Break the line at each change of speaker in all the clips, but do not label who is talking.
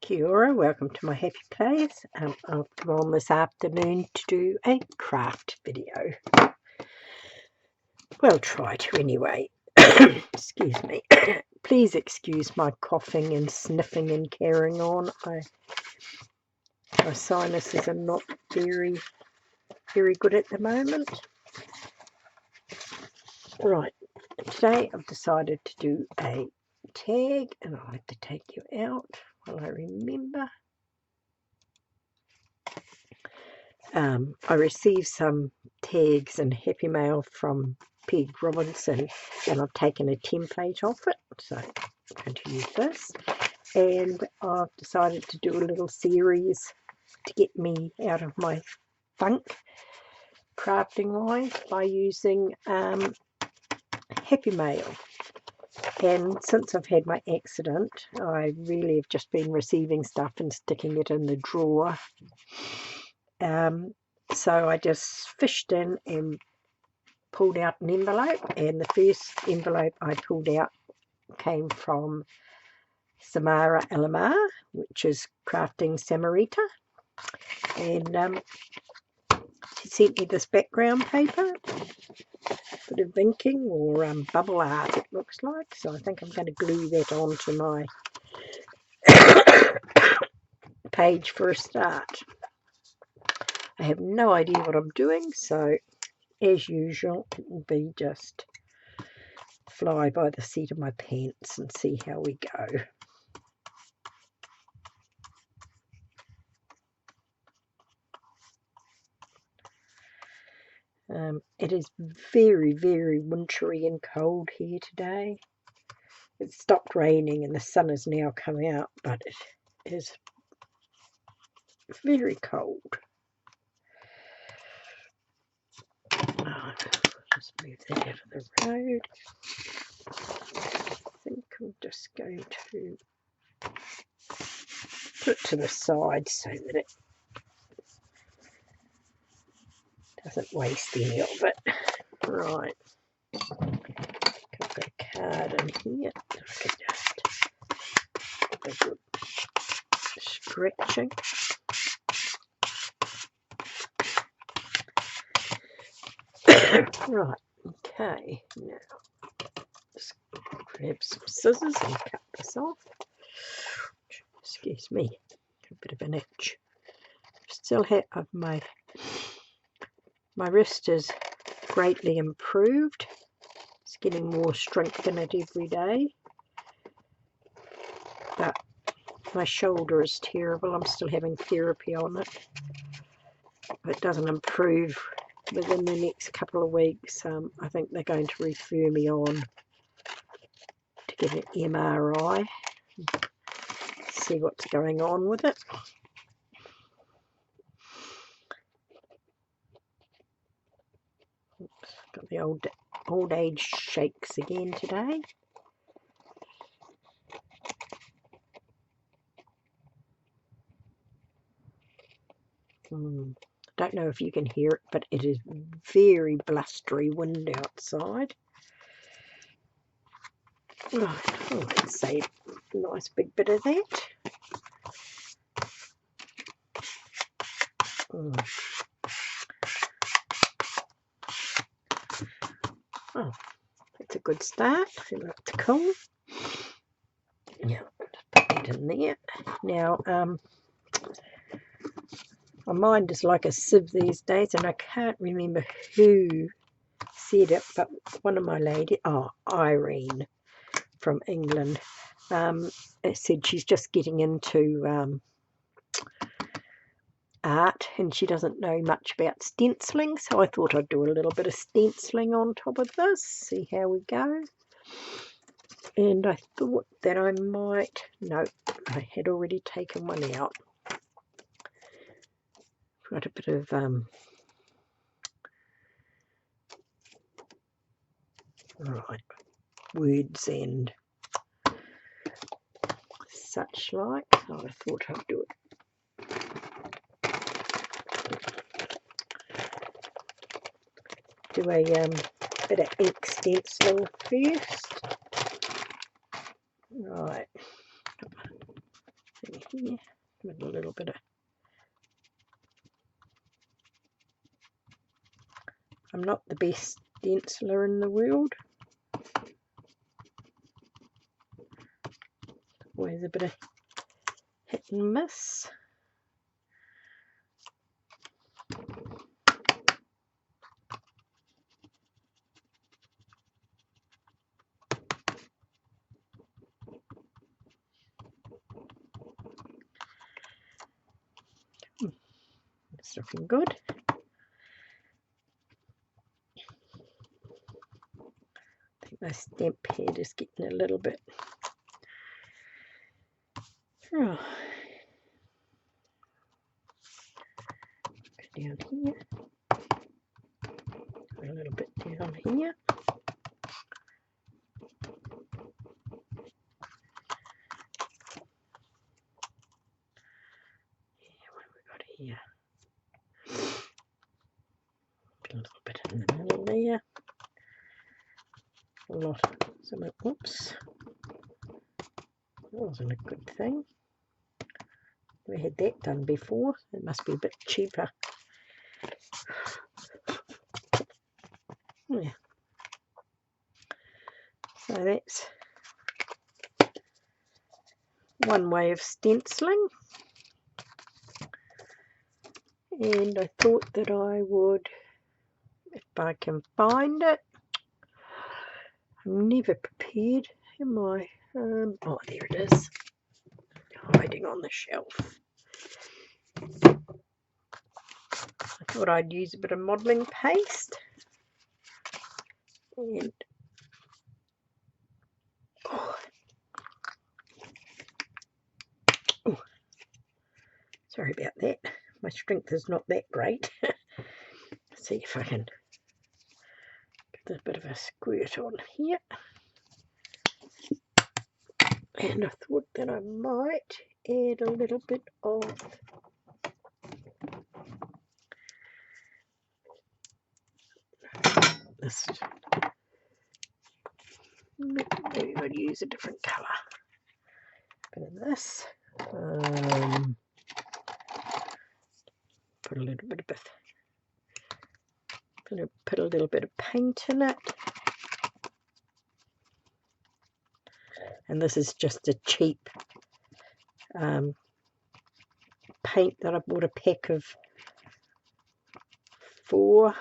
Kia ora, welcome to my happy place. I've come on this afternoon to do a craft video. Well, try to anyway. Excuse me. Please excuse my coughing and sniffing and carrying on. My sinuses are not very good at the moment. Right, today I've decided to do a tag, and I'll have to take you out while I remember. I received some tags and happy mail from Peg Robinson, and I've taken a template off it, so I'm going to use this. And I've decided to do a little series to get me out of my funk crafting wise by using happy mail. And since I've had my accident, I really have just been receiving stuff and sticking it in the drawer. So I just fished in and pulled out an envelope, and the first envelope I pulled out came from Samara Elamar, which is Crafting Samarita, and she sent me this background paper, bit of inking or bubble art it looks like, so I think I'm going to glue that onto my page for a start. I have no idea what I'm doing, so as usual it will be just fly by the seat of my pants and see how we go. It is very wintry and cold here today. It stopped raining and the sun has now come out, but it is very cold. Just move that out of the road. I think I'm just going to put it to the side so that it doesn't waste any of it. Right. I've got a card in here. I can just have a good scratching. Right, okay, now just grab some scissors and cut this off. Excuse me, a bit of an itch. Still have my wrist is greatly improved. It's getting more strength in it every day. But my shoulder is terrible. I'm still having therapy on it. If it doesn't improve within the next couple of weeks, I think they're going to refer me on to get an MRI, see what's going on with it. Oops, got the old age shakes again today. Don't know if you can hear it, but it is very blustery wind outside. Right, let's save a nice big bit of that. Oh, that's a good start. It looks cool. Yeah, just put that in there. Now, my mind is like a sieve these days, and I can't remember who said it, but one of my ladies, Irene from England, said she's just getting into art and she doesn't know much about stenciling, so I thought I'd do a little bit of stenciling on top of this, see how we go. And I thought that I might, no, I had already taken one out. Got a bit of right, words and such like. So I thought I'd do it. Do a bit of ink stenciling first. Right. here with a little bit of. I'm not the best stenciler in the world. Always a bit of hit and miss. It's looking good. I think my stamp head is getting a little bit. Oh. Go down here. A little bit down here. What have we got here? A little bit in the middle there. A lot of some. Whoops. That wasn't a good thing. We had that done before. It must be a bit cheaper. Yeah. So that's one way of stenciling. And I thought that I would, if I can find it. I'm never prepared, am I? Oh, there it is. Hiding on the shelf. I thought I'd use a bit of modelling paste. And oh, sorry about that. My strength is not that great. Let's see if I can get a bit of a squirt on here. And I thought that I might add a little bit of this. Maybe I'll use a different colour. A bit of this. Put a little bit of put a little bit of paint in it. And this is just a cheap paint that I bought a pack of 4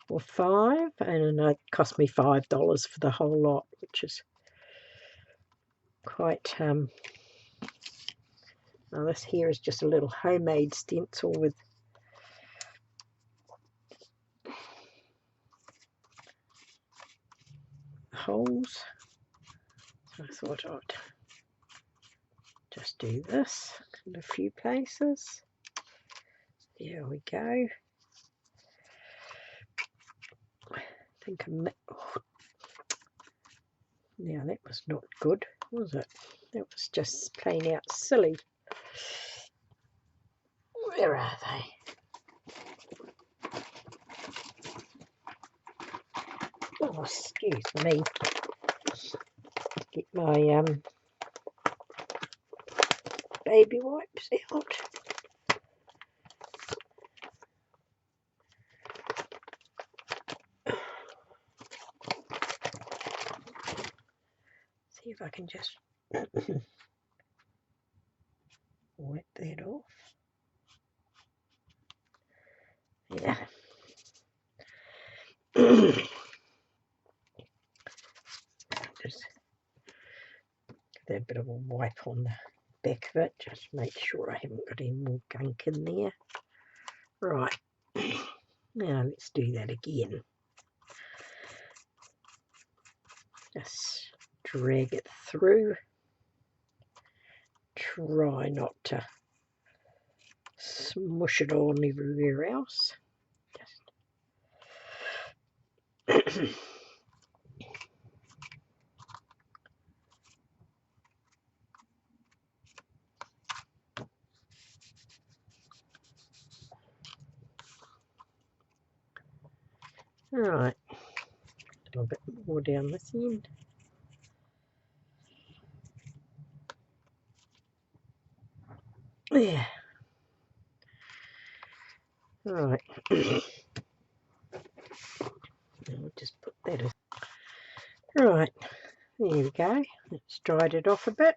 or 5, and it cost me $5 for the whole lot, which is quite. Now this here is just a little homemade stencil with holes. So I thought I'd just do this in a few places. There we go. I think now that was not good, was it? That was just plain out silly. Where are they? Oh, excuse me. Get my baby wipes out. See if I can just wipe that off. Yeah. Just give that a bit of a wipe on the back of it, just make sure I haven't got any more gunk in there. Right, now let's do that again. Just drag it through. Try not to smush it on everywhere else. Just right, a little bit more down this end. Yeah. Right. I'll just put that as... Right. There we go. It's dried it off a bit.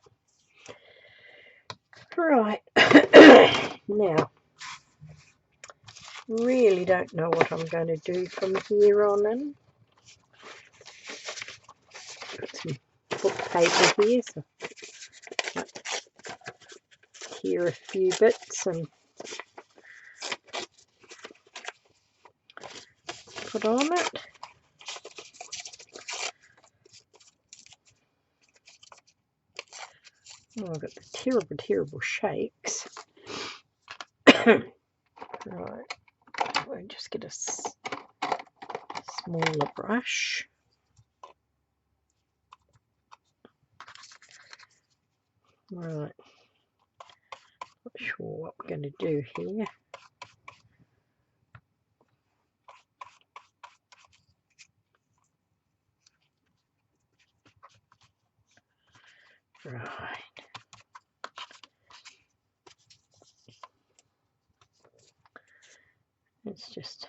Right. Now, really don't know what I'm going to do from here on in. Got some book paper here, so here are a few bits and put on it. Oh, I've got the terrible shakes. Right, I'll just get a smaller brush. Right, not sure what we're going to do here. Right. It's just...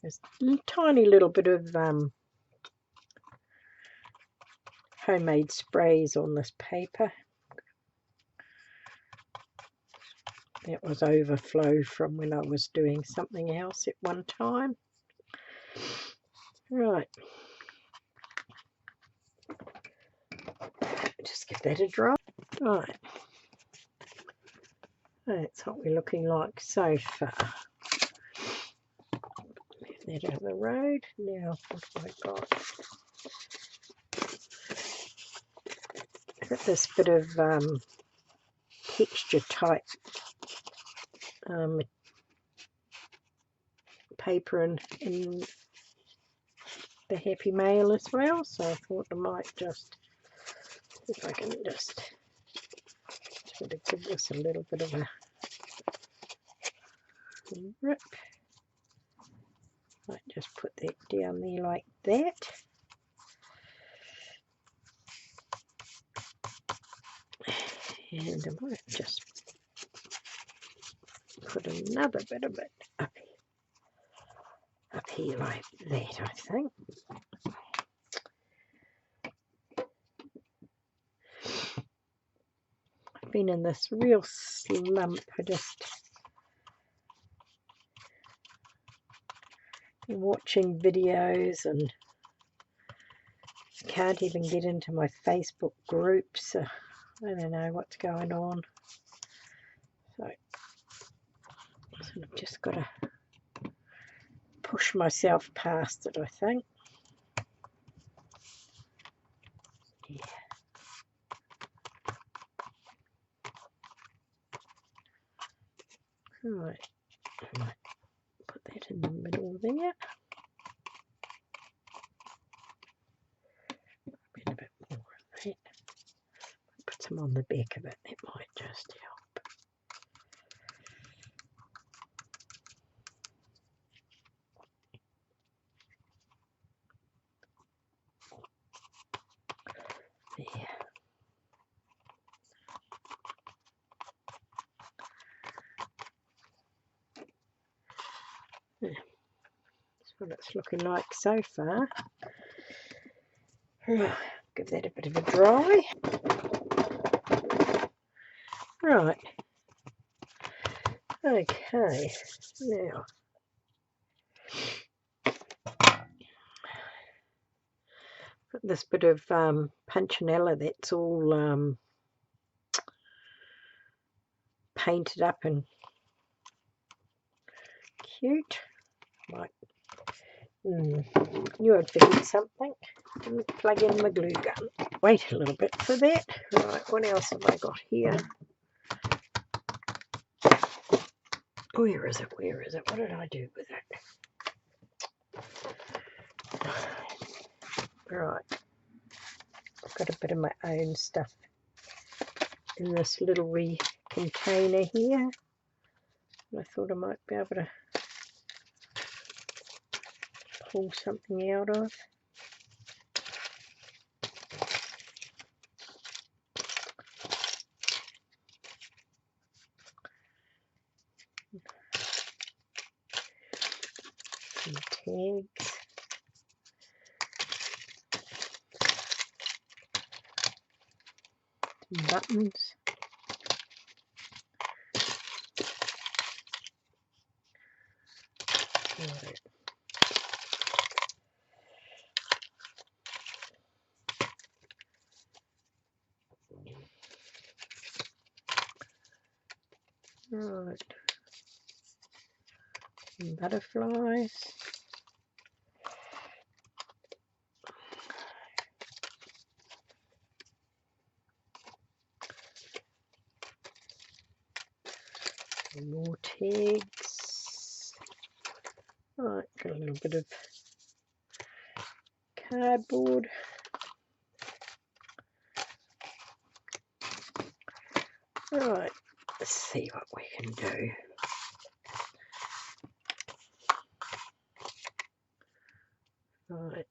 There's a tiny little bit of homemade sprays on this paper. That was overflow from when I was doing something else at one time. Right. Just give that a dry. Right. That's what we're looking like so far. Move that out of the road. Now, what have I got? I've got this bit of texture type paper in the Happy Mail as well, so I thought I might just, if I can just sort of give this a little bit of a rip. Might just put that down there like that. And I might just put another bit of it up here like that, I think. I've been in this real slump. I just been watching videos and can't even get into my Facebook groups. I don't know what's going on. So I've just got to push myself past it, I think. Yeah. Right, I might put that in the middle there. A bit more of that. Put some on the back of it, that might just help. There. That's what it's looking like so far. Right, give that a bit of a dry. Right. Okay, now put this bit of punchinella that's all painted up and cute. Right. Knew I'd forget something. Didn't plug in my glue gun. Wait a little bit for that. Right, what else have I got here? Where is it? Where is it? What did I do with it? Right. I've got a bit of my own stuff in this little wee container here. I thought I might be able to pull something out of. Some tags. Some buttons. Right. Right. Some butterflies. Some more tags. Right, got a little bit of cardboard. Right, let's see what we can do. Right.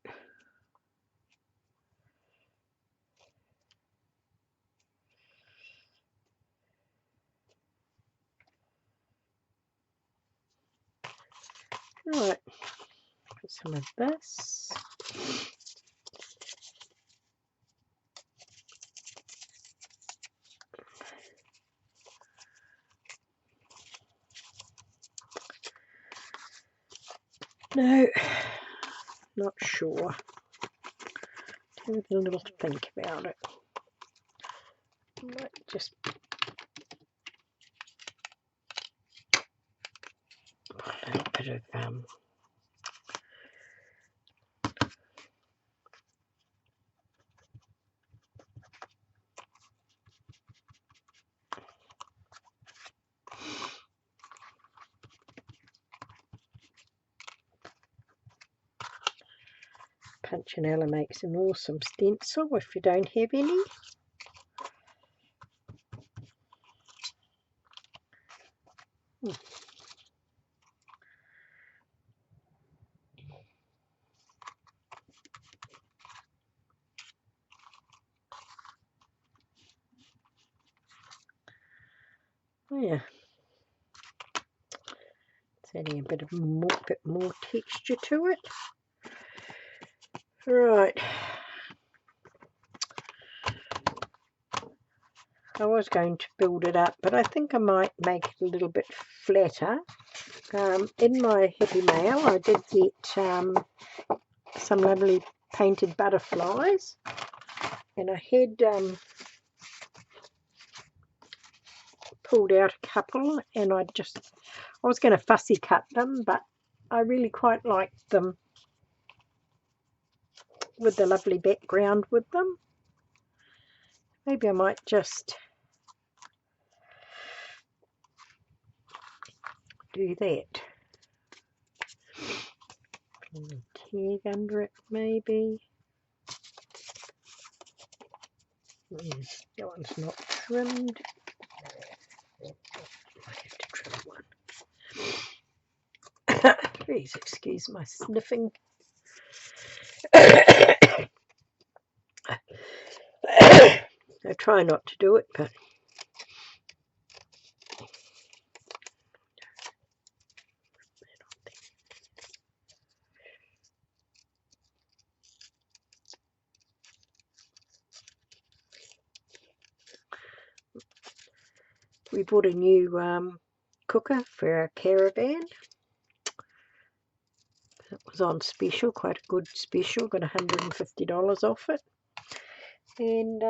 Right, put some of this. No, not sure. Have a little think about it. Might just put a little bit of Punchinella makes an awesome stencil if you don't have any. Yeah, it's adding a bit more texture to it. Right, I was going to build it up, but I think I might make it a little bit flatter. In my Happy Mail, I did get some lovely painted butterflies, and I had pulled out a couple, and I was going to fussy cut them, but I really quite liked them with the lovely background with them. Maybe I might just do that. Put a little tag under it, maybe. That one's not trimmed. I have to trim one. Please excuse my sniffing. I try not to do it, but we bought a new cooker for our caravan. It was on special, quite a good special, got $150 off it. And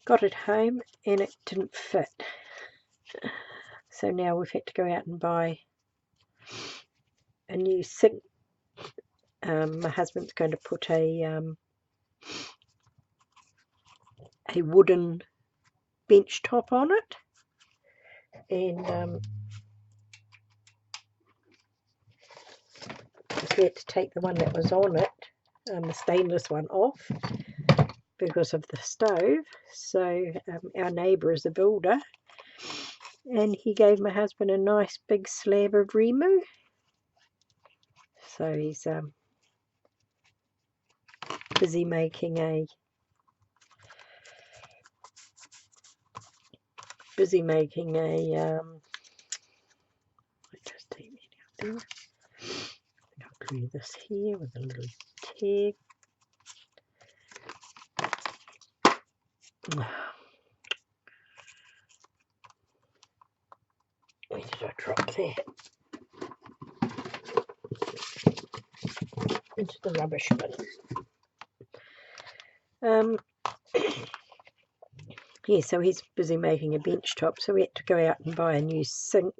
got it home and it didn't fit. So now we've had to go out and buy a new sink. My husband's going to put a wooden bench top on it, and we had to take the one that was on it, the stainless one, off, because of the stove. So our neighbour is a builder, and he gave my husband a nice big slab of Remu. So he's busy making a just take that out there. I'll glue this here with a little tag. Where did I drop there? Into the rubbish bin. Yeah, so he's busy making a bench top, so we had to go out and buy a new sink.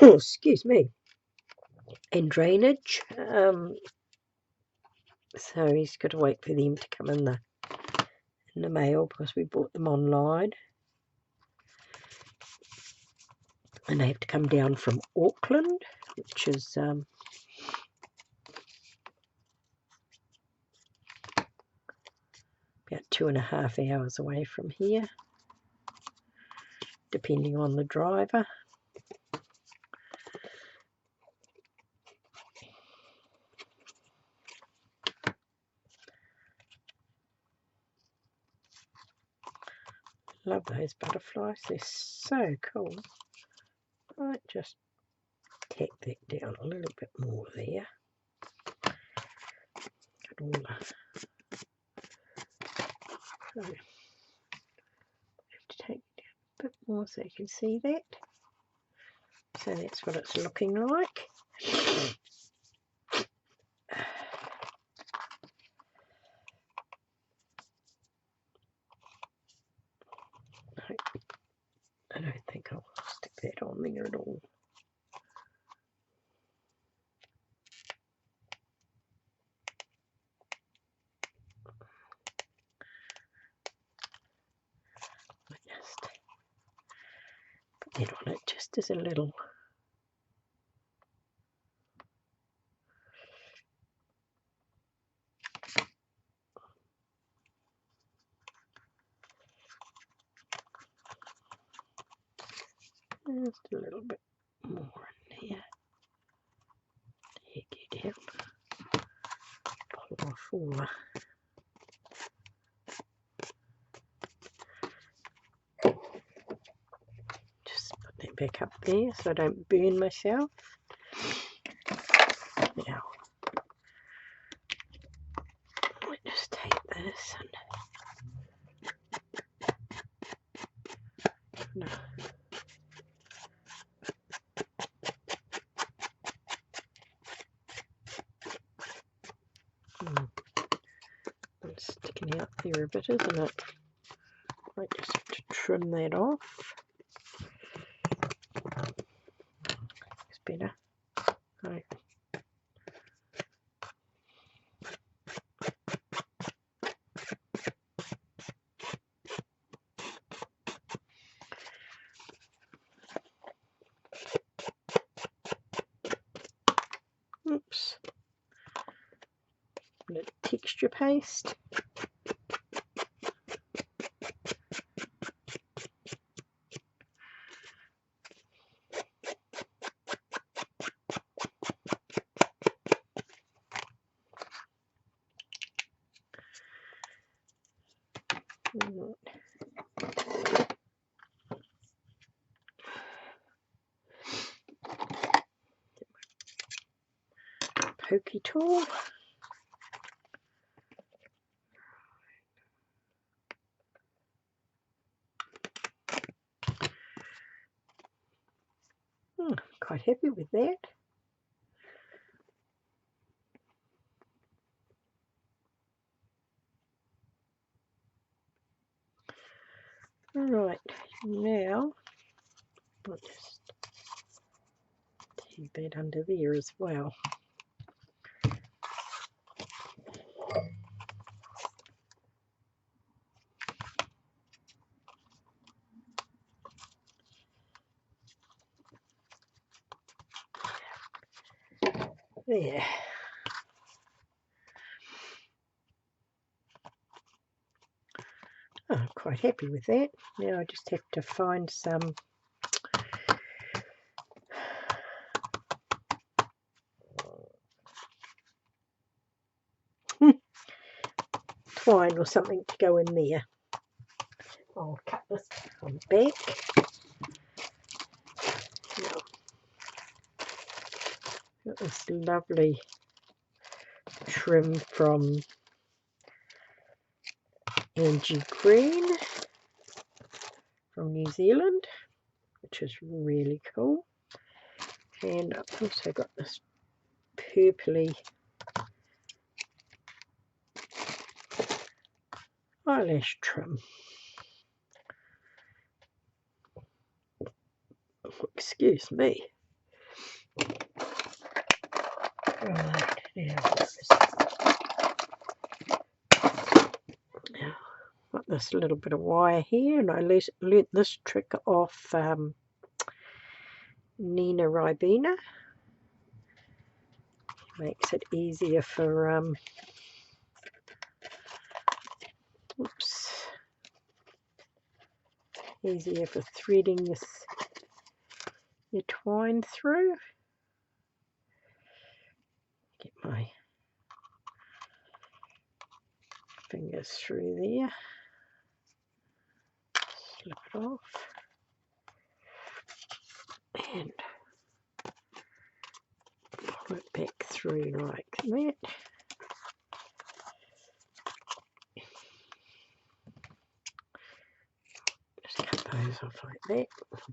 Excuse me. And drainage. So he's got to wait for them to come in the mail, because we bought them online. And they have to come down from Auckland, which is about 2.5 hours away from here, depending on the driver. Love those butterflies, they're so cool. I might just tack that down a little bit more there. Got all the, so I have to take it down a bit more so you can see that. So that's what it's looking like. I don't think I'll stick that on there at all. I just put that on it just as a little. Just a little bit more in there. There you go. Pull off all the just put that back up there so I don't burn myself. Now, I just take this and it's sticking out there a bit, isn't it? I just have to trim that off. It's better. Right. Oops. A little texture paste. Pokey tool. Quite happy with that. Alright, now I'll just take that under there as well. There. quite happy with that. Now I just have to find some twine or something to go in there. I'll cut this on the back. Now, got this lovely trim from Angie Green from New Zealand, which is really cool. And I've also got this purpley eyelash trim. Excuse me. Right, now got this little bit of wire here, and I learnt this trick off Nina Ribena. Makes it easier for easier for threading your twine through. Get my fingers through there, slip it off, and pull it back through like that. Just cut those off like that.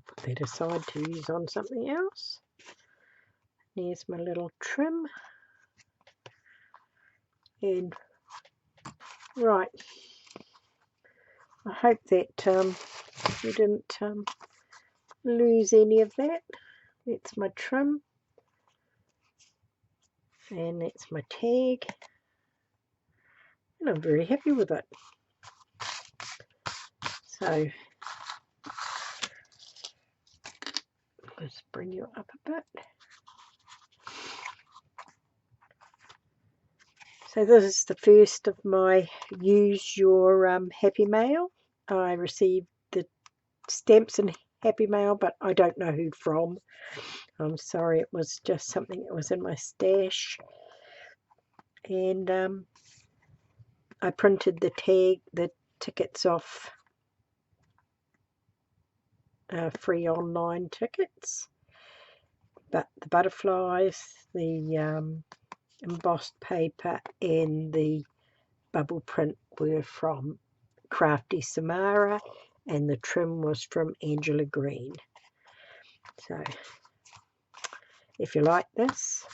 Put that aside to use on something else. There's my little trim. And right, I hope that you didn't lose any of that. That's my trim, and that's my tag, and I'm very happy with it. So let's bring you up a bit. So this is the first of my Use Your Happy Mail. I received the stamps in Happy Mail, but I don't know who from. I'm sorry, it was just something that was in my stash. And I printed the tickets off free online tickets. But the butterflies, the embossed paper and the bubble print were from Crafty Samara, and the trim was from Angela Green. So if you like this,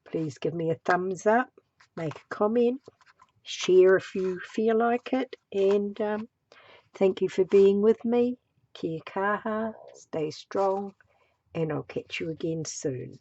please give me a thumbs up, make a comment, share if you feel like it, and thank you for being with me. Kia kaha, stay strong, and I'll catch you again soon.